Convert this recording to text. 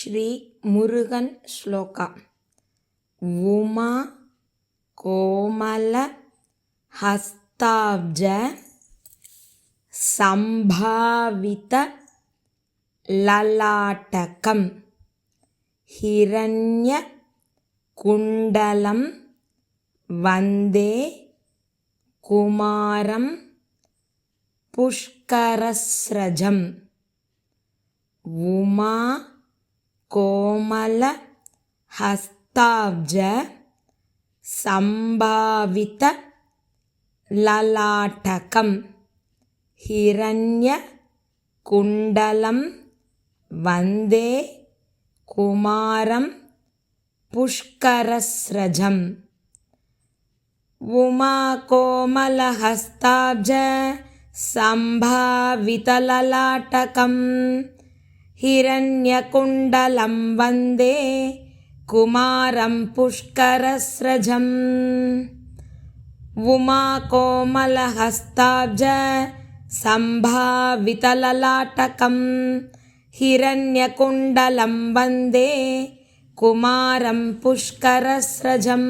శ్రీ మురుగన్ శ్లోక. ఉమా కోమల హస్తాబ్జ సంభావిత లలాటకం హిరణ్య కుండలం వందే కుమారం పుష్కరస్రజం. ఉమా కోమల హస్తాబ్జ సంభావిత లలాటకం హిరణ్య కుండలం వందే కుమారం పుష్కరస్రజం. ఉమా కోమల హస్తాబ్జ సంభావిత లలాటకం హిరణ్యకుండలం వందే కుమారం పుష్కరస్రజం. ఉమా కోమల హస్తాబ్జ సంభావిత లలాటకం హిరణ్యకుండలం వందే కుమారం పుష్కరస్రజం.